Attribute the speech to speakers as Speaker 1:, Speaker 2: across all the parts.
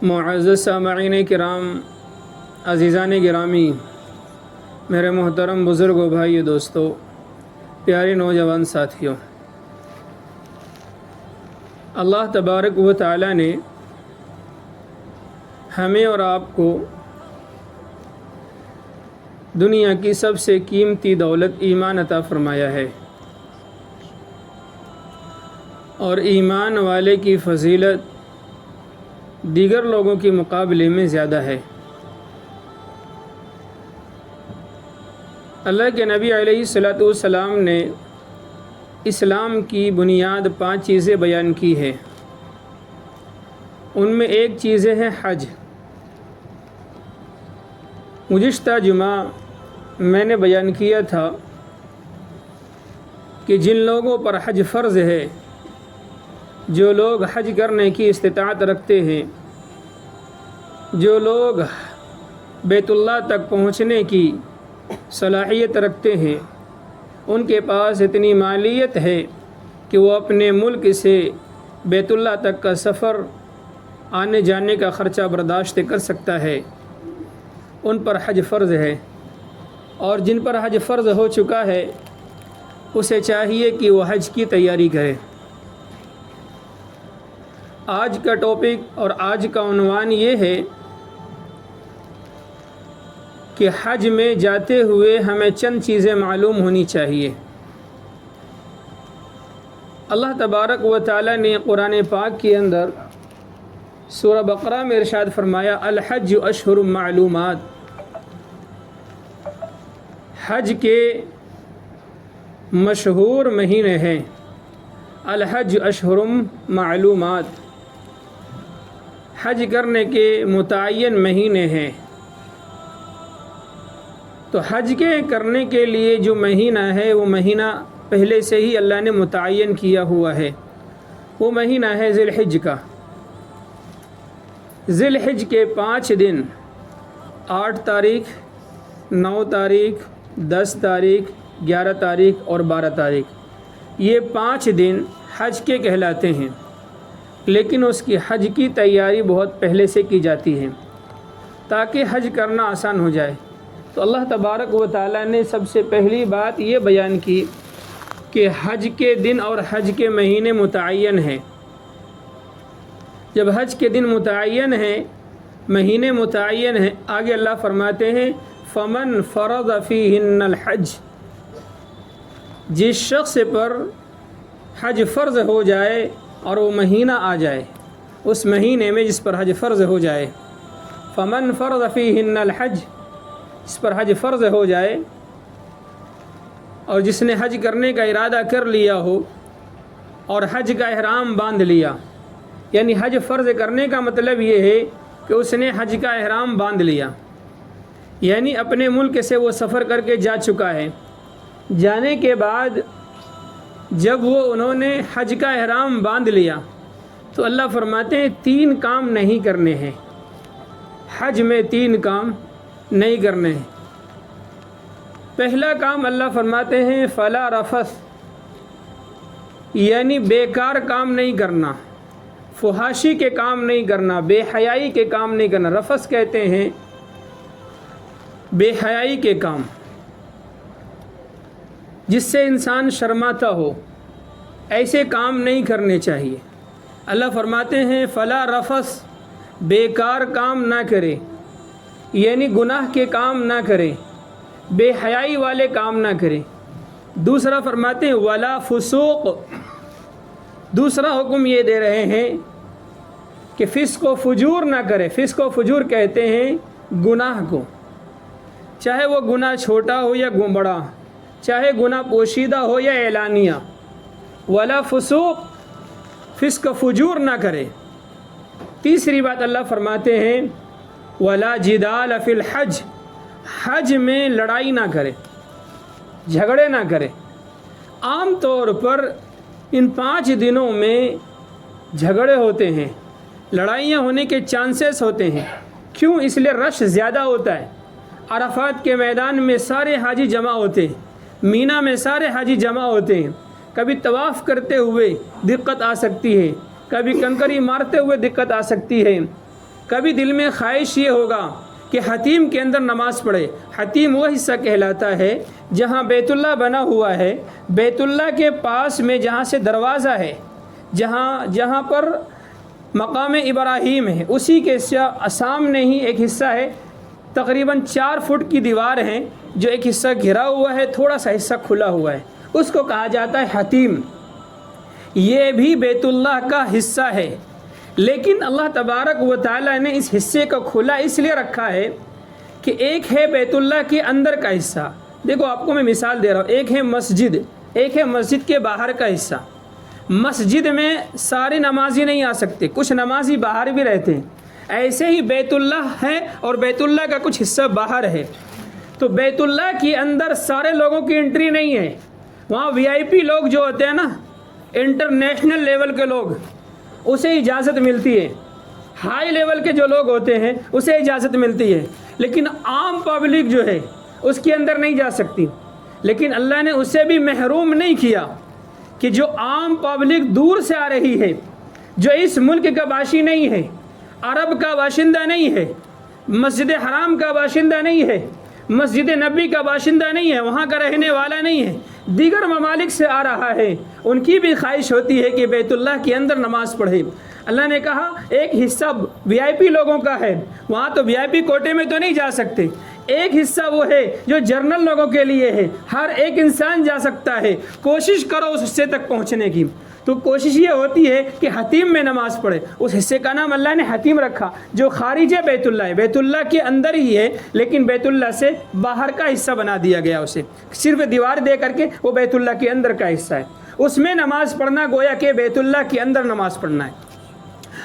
Speaker 1: معزز سامعین کرام، عزیزان گرامی، میرے محترم بزرگوں، بھائیو، دوستو، پیارے نوجوان ساتھیوں، اللہ تبارک و تعالی نے ہمیں اور آپ کو دنیا کی سب سے قیمتی دولت ایمان عطا فرمایا ہے، اور ایمان والے کی فضیلت دیگر لوگوں کے مقابلے میں زیادہ ہے۔ اللہ کے نبی علیہ الصلوۃ والسلام نے اسلام کی بنیاد 5 چیزیں بیان کی ہے۔ ان میں ایک چیز ہے حج۔ گزشتہ جمعہ میں نے بیان کیا تھا کہ جن لوگوں پر حج فرض ہے، جو لوگ حج کرنے کی استطاعت رکھتے ہیں، جو لوگ بیت اللہ تک پہنچنے کی صلاحیت رکھتے ہیں، ان کے پاس اتنی مالیت ہے کہ وہ اپنے ملک سے بیت اللہ تک کا سفر، آنے جانے کا خرچہ برداشت کر سکتا ہے، ان پر حج فرض ہے۔ اور جن پر حج فرض ہو چکا ہے، اسے چاہیے کہ وہ حج کی تیاری کرے۔ آج کا ٹاپک اور آج کا عنوان یہ ہے کہ حج میں جاتے ہوئے ہمیں چند چیزیں معلوم ہونی چاہیے۔ اللہ تبارک و تعالی نے قرآن پاک کے اندر سورہ بقرہ میں ارشاد فرمایا، الحج اشہر معلومات، حج کے مشہور مہینے ہیں۔ الحج اشہر معلومات، حج کرنے کے متعین مہینے ہیں۔ تو حج کے کرنے کے لیے جو مہینہ ہے، وہ مہینہ پہلے سے ہی اللہ نے متعین کیا ہوا ہے۔ وہ مہینہ ہے ذی الحج کا۔ ذی الحج کے 5 دن، 8 تاریخ، 9 تاریخ، 10 تاریخ، 11 تاریخ اور 12 تاریخ، یہ 5 دن حج کے کہلاتے ہیں۔ لیکن اس کی حج کی تیاری بہت پہلے سے کی جاتی ہے تاکہ حج کرنا آسان ہو جائے۔ تو اللہ تبارک و تعالی نے سب سے پہلی بات یہ بیان کی کہ حج کے دن اور حج کے مہینے متعین ہیں۔ جب حج کے دن متعین ہیں، مہینے متعین ہیں، آگے اللہ فرماتے ہیں فمن فرض فیہن الحج، جس شخص پر حج فرض ہو جائے اور وہ مہینہ آ جائے، اس مہینے میں جس پر حج فرض ہو جائے، فمن فرض فیہن الحج، جس پر حج فرض ہو جائے، اور جس نے حج کرنے کا ارادہ کر لیا ہو اور حج کا احرام باندھ لیا، یعنی حج فرض کرنے کا مطلب یہ ہے کہ اس نے حج کا احرام باندھ لیا، یعنی اپنے ملک سے وہ سفر کر کے جا چکا ہے۔ جانے کے بعد جب انہوں نے حج کا احرام باندھ لیا تو اللہ فرماتے ہیں 3 کام نہیں کرنے ہیں۔ حج میں 3 کام نہیں کرنے ہیں۔ پہلا کام اللہ فرماتے ہیں فلا رفث، یعنی بیکار کام نہیں کرنا، فحاشی کے کام نہیں کرنا، بے حیائی کے کام نہیں کرنا۔ رفث کہتے ہیں بے حیائی کے کام، جس سے انسان شرماتا ہو، ایسے کام نہیں کرنے چاہیے۔ اللہ فرماتے ہیں فلا رفث، بیکار کام نہ کرے، یعنی گناہ کے کام نہ کرے، بے حیائی والے کام نہ کرے۔ دوسرا فرماتے ہیں ولا فسوق، دوسرا حکم یہ دے رہے ہیں کہ فسق و فجور نہ کرے۔ فسق و فجور کہتے ہیں گناہ کو، چاہے وہ گناہ چھوٹا ہو یا بڑا، چاہے گناہ پوشیدہ ہو یا اعلانیہ۔ ولا فسوق، فسق و فجور نہ کرے۔ تیسری بات اللہ فرماتے ہیں ولا جدال فی الحج، حج میں لڑائی نہ کرے، جھگڑے نہ کرے۔ عام طور پر ان 5 دنوں میں جھگڑے ہوتے ہیں، لڑائیاں ہونے کے چانسز ہوتے ہیں۔ کیوں؟ اس لیے رش زیادہ ہوتا ہے۔ عرفات کے میدان میں سارے حاجی جمع ہوتے ہیں، مینا میں سارے حاجی جمع ہوتے ہیں۔ کبھی طواف کرتے ہوئے دقت آ سکتی ہے، کبھی کنکری مارتے ہوئے دقت آ سکتی ہے، کبھی دل میں خواہش یہ ہوگا کہ حتیم کے اندر نماز پڑھے۔ حتیم وہ حصہ کہلاتا ہے جہاں بیت اللہ بنا ہوا ہے، بیت اللہ کے پاس میں جہاں سے دروازہ ہے، جہاں پر مقام ابراہیم ہے، اسی کے سامنے ہی ایک حصہ ہے، تقریباً 4 فٹ کی دیوار ہے، جو ایک حصہ گھرا ہوا ہے، تھوڑا سا حصہ کھلا ہوا ہے، اس کو کہا جاتا ہے حتیم۔ یہ بھی بیت اللہ کا حصہ ہے، لیکن اللہ تبارک و تعالیٰ نے اس حصے کو کھلا اس لیے رکھا ہے کہ ایک ہے بیت اللہ کے اندر کا حصہ۔ دیکھو آپ کو میں مثال دے رہا ہوں، ایک ہے مسجد، ایک ہے مسجد کے باہر کا حصہ۔ مسجد میں سارے نمازی نہیں آ سکتے، کچھ نمازی باہر بھی رہتے ہیں، ایسے ہی بیت اللہ ہے اور بیت اللہ کا کچھ حصہ باہر ہے۔ تو بیت اللہ کے اندر سارے لوگوں کی انٹری نہیں ہے، وہاں VIP لوگ جو ہوتے ہیں نا، انٹرنیشنل لیول کے لوگ، اسے اجازت ملتی ہے، ہائی لیول کے جو لوگ ہوتے ہیں اسے اجازت ملتی ہے، لیکن عام پبلک جو ہے اس کے اندر نہیں جا سکتی۔ لیکن اللہ نے اسے بھی محروم نہیں کیا کہ جو عام پبلک دور سے آ رہی ہے، جو اس ملک کا باشی نہیں ہے، عرب کا باشندہ نہیں ہے، مسجد حرام کا باشندہ نہیں ہے، مسجد نبی کا باشندہ نہیں ہے، وہاں کا رہنے والا نہیں ہے، دیگر ممالک سے آ رہا ہے، ان کی بھی خواہش ہوتی ہے کہ بیت اللہ کے اندر نماز پڑھے۔ اللہ نے کہا ایک حصہ VIP لوگوں کا ہے، وہاں تو VIP کوٹے میں تو نہیں جا سکتے، ایک حصہ وہ ہے جو جنرل لوگوں کے لیے ہے، ہر ایک انسان جا سکتا ہے، کوشش کرو اس حصے تک پہنچنے کی۔ تو کوشش یہ ہوتی ہے کہ حتیم میں نماز پڑھے، اس حصے کا نام اللہ نے حتیم رکھا، جو خارج بیت اللہ ہے، بیت اللہ کے اندر ہی ہے لیکن بیت اللہ سے باہر کا حصہ بنا دیا گیا، اسے صرف دیوار دے کر کے وہ بیت اللہ کے اندر کا حصہ ہے، اس میں نماز پڑھنا گویا کہ بیت اللہ کے اندر نماز پڑھنا ہے۔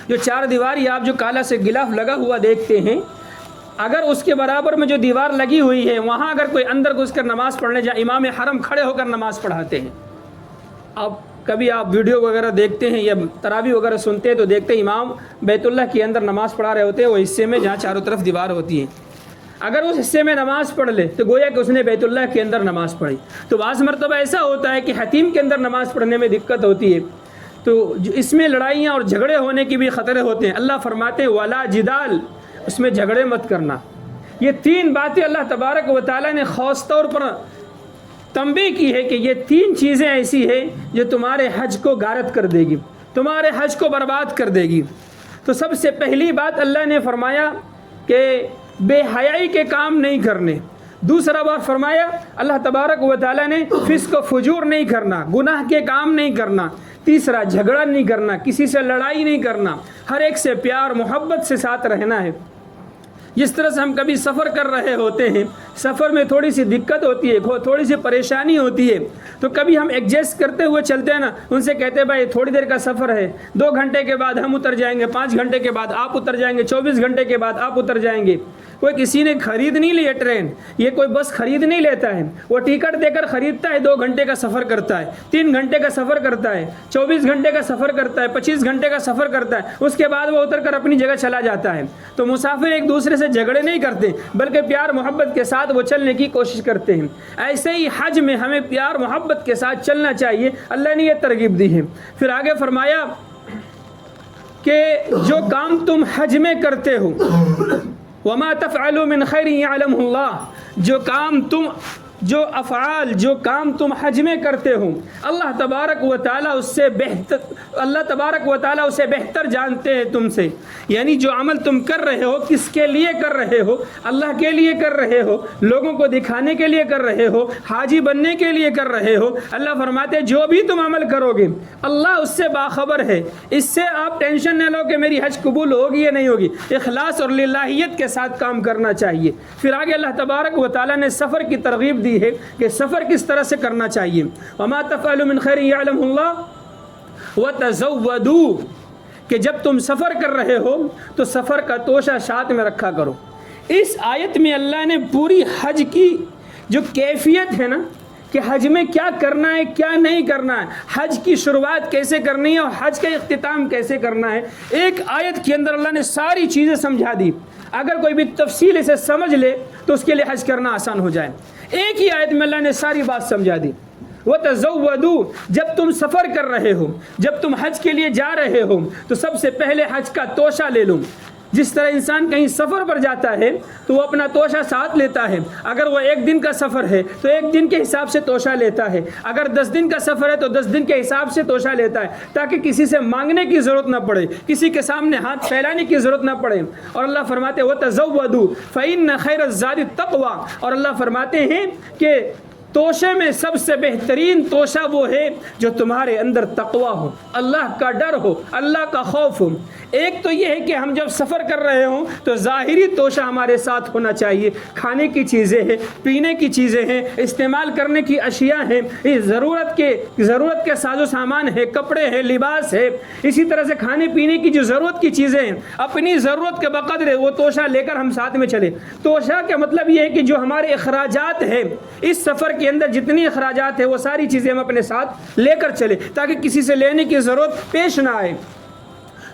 Speaker 1: جو 4 دیواری آپ جو کالا سے غلاف لگا ہوا دیکھتے ہیں، اگر اس کے برابر میں جو دیوار لگی ہوئی ہے وہاں اگر کوئی اندر گھس کر نماز پڑھنے جائے، امام حرم کھڑے ہو کر نماز پڑھاتے ہیں۔ اب کبھی آپ ویڈیو وغیرہ دیکھتے ہیں یا تراویح وغیرہ سنتے ہیں تو دیکھتے ہیں امام بیت اللہ کے اندر نماز پڑھا رہے ہوتے ہیں، وہ حصے میں جہاں چاروں طرف دیوار ہوتی ہے، اگر اس حصے میں نماز پڑھ لے تو گویا کہ اس نے بیت اللہ کے اندر نماز پڑھی۔ تو بعض مرتبہ ایسا ہوتا ہے کہ حتیم کے اندر نماز پڑھنے میں دقت ہوتی ہے، تو اس میں لڑائیاں اور جھگڑے ہونے کی بھی خطرے ہوتے ہیں۔ اللہ فرماتے ہیں ولا جدال، اس میں جھگڑے مت کرنا۔ یہ 3 باتیں اللہ تبارک و تعالیٰ نے خاص طور پر تنبیہ کی ہے کہ یہ 3 چیزیں ایسی ہیں جو تمہارے حج کو غارت کر دے گی، تمہارے حج کو برباد کر دے گی۔ تو سب سے پہلی بات اللہ نے فرمایا کہ بے حیائی کے کام نہیں کرنے۔ دوسرا بات فرمایا اللہ تبارک و تعالیٰ نے فسق و فجور نہیں کرنا، گناہ کے کام نہیں کرنا۔ تیسرا جھگڑا نہیں کرنا، کسی سے لڑائی نہیں کرنا، ہر ایک سے پیار محبت سے ساتھ رہنا ہے۔ جس طرح سے ہم کبھی سفر کر رہے ہوتے ہیں، سفر میں تھوڑی سی دقت ہوتی ہے، تھوڑی سی پریشانی ہوتی ہے، تو کبھی ہم ایڈجسٹ کرتے ہوئے چلتے ہیں نا، ان سے کہتے ہیں بھائی تھوڑی دیر کا سفر ہے، 2 گھنٹے کے بعد ہم اتر جائیں گے، 5 گھنٹے کے بعد آپ اتر جائیں گے، 24 گھنٹے کے بعد آپ اتر جائیں گے۔ کوئی کسی نے خرید نہیں لی ہے ٹرین، یہ کوئی بس خرید نہیں لیتا ہے، وہ ٹکٹ دے کر خریدتا ہے، 2 گھنٹے کا سفر کرتا ہے، 3 گھنٹے کا سفر کرتا ہے، 24 گھنٹے کا سفر کرتا ہے، 25 گھنٹے کا سفر کرتا ہے، اس کے بعد وہ اتر کر اپنی جگہ چلا جاتا ہے۔ تو مسافر ایک دوسرے سے جھگڑے نہیں کرتے بلکہ پیار محبت کے ساتھ وہ چلنے کی کوشش کرتے ہیں۔ ایسے ہی حج میں ہمیں پیار محبت کے ساتھ چلنا چاہیے، اللہ نے یہ ترغیب دی ہے۔ پھر آگے فرمایا کہ جو کام تم حج میں کرتے ہو وما تفعلوا من خیر یعلمہ اللہ، جو افعال جو کام تم حج میں کرتے ہو اللہ تبارک و تعالیٰ اسے بہتر جانتے ہیں تم سے۔ یعنی جو عمل تم کر رہے ہو کس کے لیے کر رہے ہو، اللہ کے لیے کر رہے ہو، لوگوں کو دکھانے کے لیے کر رہے ہو، حاجی بننے کے لیے کر رہے ہو، اللہ فرماتے ہیں جو بھی تم عمل کرو گے اللہ اس سے باخبر ہے، اس سے آپ ٹینشن نہ لو کہ میری حج قبول ہوگی یا نہیں ہوگی۔ اخلاص اور للہیت کے ساتھ کام کرنا چاہیے۔ پھر آگے اللہ تبارک و تعالیٰ نے سفر کی ترغیب دی ہے کہ سفر کس طرح سے کرنا چاہیے۔ وما تفعلوا من خیر یعلمہ اللہ وتزودوا، کہ جب تم سفر کر رہے ہو تو سفر کا توشہ ساتھ میں رکھا کرو۔ اس آیت میں اللہ نے پوری حج کی جو کیفیت ہے نا کہ حج میں کیا کرنا ہے کیا نہیں کرنا ہے، حج کی شروعات کیسے کرنی ہے اور حج کا اختتام کیسے کرنا ہے، ایک آیت کے اندر اللہ نے ساری چیزیں سمجھا دی۔ اگر کوئی بھی تفصیل سے سمجھ لے تو اس کے لیے حج کرنا آسان ہو جائے۔ ایک ہی آیت میں اللہ نے ساری بات سمجھا دی۔ وَتَزَوَّدُوا، جب تم سفر کر رہے ہو، جب تم حج کے لیے جا رہے ہو تو سب سے پہلے حج کا توشہ لے لو۔ جس طرح انسان کہیں سفر پر جاتا ہے تو وہ اپنا توشہ ساتھ لیتا ہے، اگر وہ 1 دن کا سفر ہے تو 1 دن کے حساب سے توشہ لیتا ہے، اگر 10 دن کا سفر ہے تو 10 دن کے حساب سے توشہ لیتا ہے، تاکہ کسی سے مانگنے کی ضرورت نہ پڑے، کسی کے سامنے ہاتھ پھیلانے کی ضرورت نہ پڑے۔ اور اللہ فرماتے ہیں وَتَزَوَّدُوا فَإِنَّ خَيْرَ الزَّادِ التَّقْوَىٰ، اور اللہ فرماتے ہیں کہ توشے میں سب سے بہترین توشہ وہ ہے جو تمہارے اندر تقوی ہو، اللہ کا ڈر ہو، اللہ کا خوف ہو۔ ایک تو یہ ہے کہ ہم جب سفر کر رہے ہوں تو ظاہری توشہ ہمارے ساتھ ہونا چاہیے، کھانے کی چیزیں ہیں، پینے کی چیزیں ہیں، استعمال کرنے کی اشیاء ہیں، ضرورت کے ساز و سامان ہے، کپڑے ہیں، لباس ہے، اسی طرح سے کھانے پینے کی جو ضرورت کی چیزیں ہیں، اپنی ضرورت کے بقدر وہ توشہ لے کر ہم ساتھ میں چلے۔ توشہ کا مطلب یہ ہے کہ جو ہمارے اخراجات ہیں، اس سفر کے اندر جتنی اخراجات ہیں وہ ساری چیزیں ہم اپنے ساتھ لے کر چلے، تاکہ کسی سے لینے کی ضرورت پیش نہ آئے۔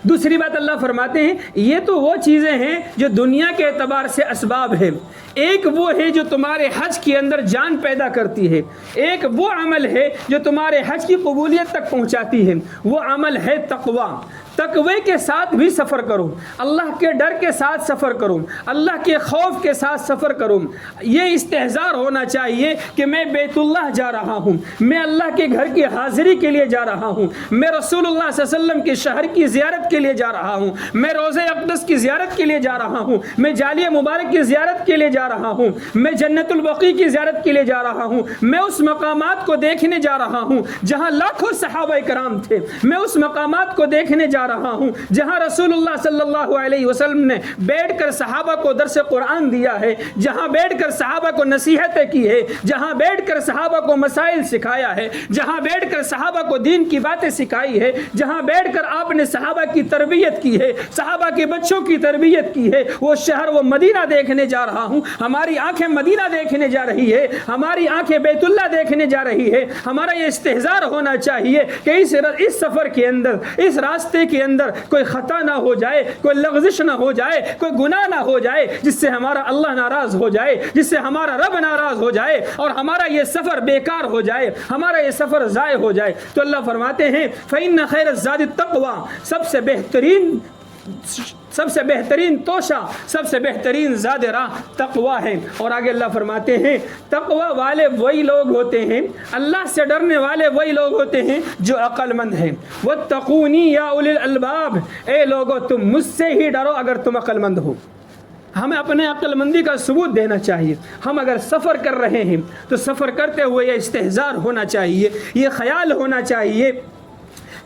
Speaker 1: دوسری بات اللہ فرماتے ہیں یہ تو وہ چیزیں ہیں جو دنیا کے اعتبار سے اسباب ہیں، ایک وہ ہے جو تمہارے حج کے اندر جان پیدا کرتی ہے، ایک وہ عمل ہے جو تمہارے حج کی قبولیت تک پہنچاتی ہے، وہ عمل ہے تقوی۔ تقوی کے ساتھ بھی سفر کرو، اللہ کے ڈر کے ساتھ سفر کرو، اللہ کے خوف کے ساتھ سفر کرو۔ یہ استحضار ہونا چاہیے کہ میں بیت اللہ جا رہا ہوں، میں اللہ کے گھر کی حاضری کے لیے جا رہا ہوں، میں رسول اللہ صلی اللہ علیہ وسلم کے شہر کی زیارت کے لیے جا رہا ہوں، میں روضہ اقدس کی زیارت کے لیے جا رہا ہوں، میں جالیہ مبارک کی زیارت کے لیے جا رہا ہوں، میں جنت البقیع کی زیارت کے لیے جا رہا ہوں، میں اس مقامات کو دیکھنے جا رہا ہوں جہاں لاکھوں صحابہ کرام تھے، میں اس مقامات کو دیکھنے جا رہا ہوں جہاں رسول اللہ صلی اللہ علیہ وسلم نے بیٹھ کر صحابہ کو درس قرآن دیا ہے، جہاں بیٹھ کر صحابہ کو نصیحتیں کی ہے، جہاں بیٹھ کر صحابہ کو مسائل سکھایا ہے، جہاں بیٹھ کر صحابہ کو دین کی باتیں سکھائی ہے، جہاں بیٹھ کر آپ نے صحابہ کی تربیت کی ہے، صحابہ کے بچوں کی تربیت کی ہے، وہ شہر وہ مدینہ دیکھنے جا رہا ہوں۔ ہماری آنکھیں مدینہ دیکھنے جا رہی ہے، ہماری آنکھیں بیت اللہ دیکھنے جا رہی ہے۔ ہمارا یہ استحضار ہونا چاہیے کہ اس سفر کے اندر، اس راستے کے اندر کوئی خطا نہ ہو جائے، کوئی لغزش نہ ہو جائے، کوئی گناہ نہ ہو جائے جس سے ہمارا اللہ ناراض ہو جائے، جس سے ہمارا رب ناراض ہو جائے اور ہمارا یہ سفر بیکار ہو جائے، ہمارا یہ سفر ضائع ہو جائے۔ تو اللہ فرماتے ہیں فَإِنَّ خَيْرَ الزَّادِ التَّقْوَىٰ، سب سے بہترین توشہ، سب سے بہترین زاد راہ تقوی ہے۔ اور آگے اللہ فرماتے ہیں تقوی والے وہی لوگ ہوتے ہیں، اللہ سے ڈرنے والے وہی لوگ ہوتے ہیں جو عقل مند ہیں۔ وَاتَّقُونِي يَا أُولِي الْأَلْبَابِ، اے لوگو تم مجھ سے ہی ڈرو اگر تم عقل مند ہو۔ ہمیں اپنے عقل مندی کا ثبوت دینا چاہیے۔ ہم اگر سفر کر رہے ہیں تو سفر کرتے ہوئے یہ استحضار ہونا چاہیے، یہ خیال ہونا چاہیے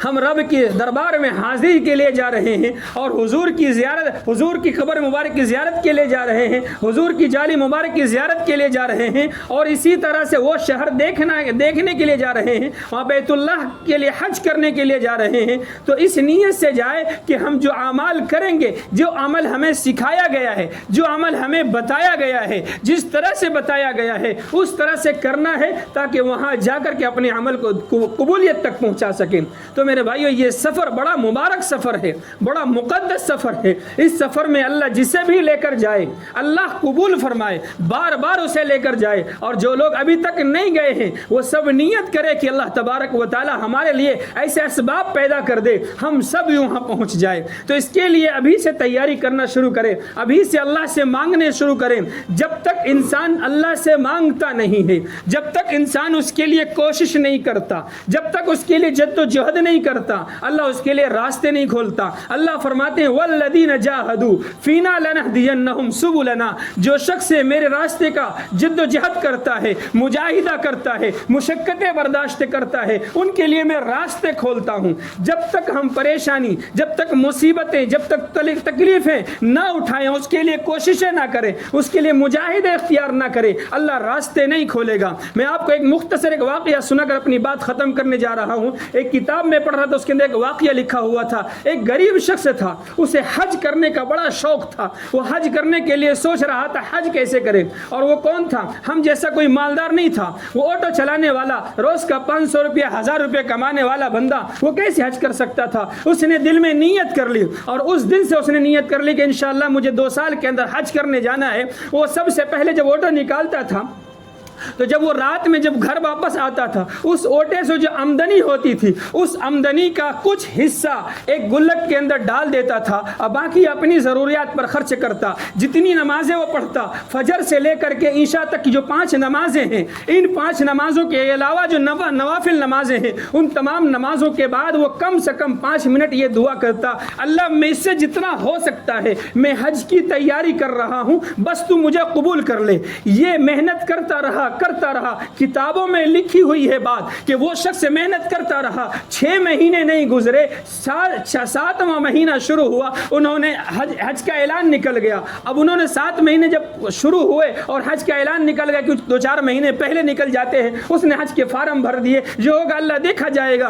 Speaker 1: ہم رب کے دربار میں حاضری کے لیے جا رہے ہیں اور حضور کی زیارت، حضور کی قبر مبارک کی زیارت کے لیے جا رہے ہیں، حضور کی جالی مبارک کی زیارت کے لیے جا رہے ہیں، اور اسی طرح سے وہ شہر دیکھنے کے لیے جا رہے ہیں، وہاں بیت اللہ کے لیے حج کرنے کے لیے جا رہے ہیں۔ تو اس نیت سے جائے کہ ہم جو اعمال کریں گے، جو عمل ہمیں سکھایا گیا ہے، جو عمل ہمیں بتایا گیا ہے، جس طرح سے بتایا گیا ہے اس طرح سے کرنا ہے، تاکہ وہاں جا کر کے اپنے عمل کو قبولیت تک پہنچا سکیں۔ تو میرے بھائیو یہ سفر بڑا مبارک سفر ہے، بڑا مقدس سفر ہے۔ اس سفر میں اللہ جسے بھی لے کر جائے اللہ قبول فرمائے، بار بار اسے لے کر جائے۔ اور جو لوگ ابھی تک نہیں گئے ہیں وہ سب نیت کرے کہ اللہ تبارک و تعالی ہمارے لیے ایسے اسباب پیدا کر دے ہم سب وہاں پہنچ جائے۔ تو اس کے لیے ابھی سے تیاری کرنا شروع کرے، ابھی سے اللہ سے مانگنے شروع کریں۔ جب تک انسان اللہ سے مانگتا نہیں ہے، جب تک انسان اس کے لیے کوشش نہیں کرتا، جب تک اس کے لیے جد و جہد نہیں کرتا، اللہ اس کے لیے راستے نہیں کھولتا۔ اللہ فرماتے ہیں والذین جاہدوا فینا لنہدینہم سبلنا، جو شخص میرے راستے کا جد و جہد کرتا ہے، مجاہدہ کرتا ہے، مشقتیں برداشت کرتا ہے، ان کے لیے میں راستے کھولتا ہوں۔ جب تک ہم پریشانی، جب تک مصیبتیں، جب تک تکلیفیں نہ اٹھائیں، اس کے لیے کوششیں نہ کریں، اس کے لیے مجاہدے اختیار نہ کریں، اللہ راستے نہیں کھولے گا۔ میں آپ کو ایک مختصر ایک واقعہ سنا کر اپنی بات ختم کرنے جا رہا ہوں۔ ایک کتاب میں پڑھ رہا تھا، اس کے اندر ایک واقعہ لکھا ہوا تھا۔ ایک غریب شخص تھا، اسے حج کرنے کا بڑا شوق تھا، وہ حج کرنے کے لیے سوچ رہا تھا حج کیسے کرے۔ اور وہ کون تھا؟ ہم جیسا کوئی مالدار نہیں تھا، وہ آٹو چلانے والا، روز کا 500 روپیہ 1000 روپے کمانے والا بندہ، وہ کیسے حج کر سکتا تھا؟ اس نے دل میں نیت کر لی، اور اس دن سے اس نے نیت کر لی کہ انشاءاللہ مجھے 2 سال کے اندر حج کرنے جانا ہے۔ وہ سب سے پہلے جب آٹو نکالتا تھا تو جب وہ رات میں جب گھر واپس آتا تھا اس اوٹے سے جو آمدنی ہوتی تھی اس آمدنی کا کچھ حصہ ایک گلک کے اندر ڈال دیتا تھا اور باقی اپنی ضروریات پر خرچ کرتا. جتنی نمازیں وہ پڑھتا فجر سے لے کر کے عشاء تک کی جو 5 نمازیں ہیں ان 5 نمازوں کے علاوہ جو نوافل نمازیں ہیں ان تمام نمازوں کے بعد وہ کم سے کم 5 منٹ یہ دعا کرتا, اللہ میں اس سے جتنا ہو سکتا ہے میں حج کی تیاری کر رہا ہوں, بس تو مجھے قبول کر لے. یہ محنت کرتا رہا. کتابوں میں لکھی ہوئی ہے بات کہ وہ شخص محنت کرتا رہا. 6 مہینے نہیں گزرے, 7واں مہینہ شروع ہوا, انہوں نے حج کا اعلان نکل گیا. اب انہوں نے 7 مہینے جب شروع ہوئے اور حج کا اعلان نکل گیا, کچھ 2-4 مہینے پہلے نکل جاتے ہیں, اس نے حج کے فارم بھر دیے, جو ہوگا اللہ دیکھا جائے گا.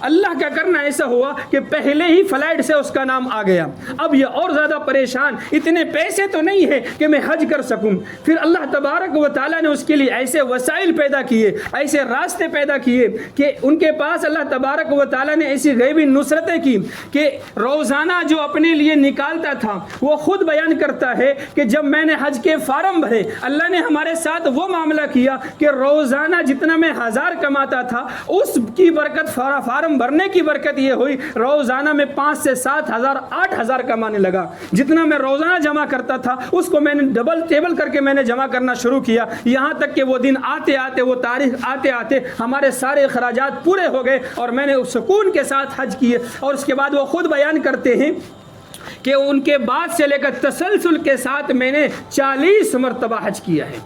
Speaker 1: اللہ کا کرنا ایسا ہوا کہ پہلے ہی فلائٹ سے اس کا نام آ گیا. اب یہ اور زیادہ پریشان, اتنے پیسے تو نہیں ہے کہ میں حج کر سکوں. پھر اللہ تبارک و تعالیٰ نے اس کے لیے ایسے وسائل پیدا کیے, ایسے راستے پیدا کیے کہ ان کے پاس اللہ تبارک و تعالیٰ نے ایسی غیبی نصرتیں کی کہ روزانہ جو اپنے لیے نکالتا تھا وہ خود بیان کرتا ہے کہ جب میں نے حج کے فارم بھرے اللہ نے ہمارے ساتھ وہ معاملہ کیا کہ روزانہ جتنا میں 1000 کماتا تھا اس کی برکت, فارم بھرنے کی برکت یہ ہوئی روزانہ میں 5 سے 7 ہزار 8 ہزار کمانے لگا. جتنا میں روزانہ جمع کرتا تھا اس کو میں نے ڈبل ٹیبل کر کے میں نے جمع کرنا شروع کیا, یہاں تک کہ وہ دن آتے آتے, وہ تاریخ آتے آتے ہمارے سارے اخراجات پورے ہو گئے اور میں نے سکون کے ساتھ حج کیے. اور اس کے بعد وہ خود بیان کرتے ہیں کہ ان کے بعد سے لے کر تسلسل کے ساتھ میں نے 40 مرتبہ حج کیا ہے.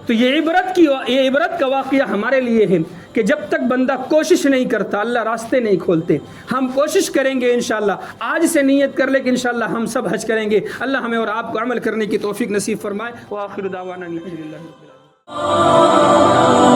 Speaker 1: تو یہ عبرت کا واقعہ ہمارے لیے ہے کہ جب تک بندہ کوشش نہیں کرتا اللہ راستے نہیں کھولتے. ہم کوشش کریں گے انشاءاللہ, آج سے نیت کر لے کہ انشاءاللہ ہم سب حج کریں گے. اللہ ہمیں اور آپ کو عمل کرنے کی توفیق نصیب فرمائے. وآخر دعوانا الحمدللہ رب العالمین.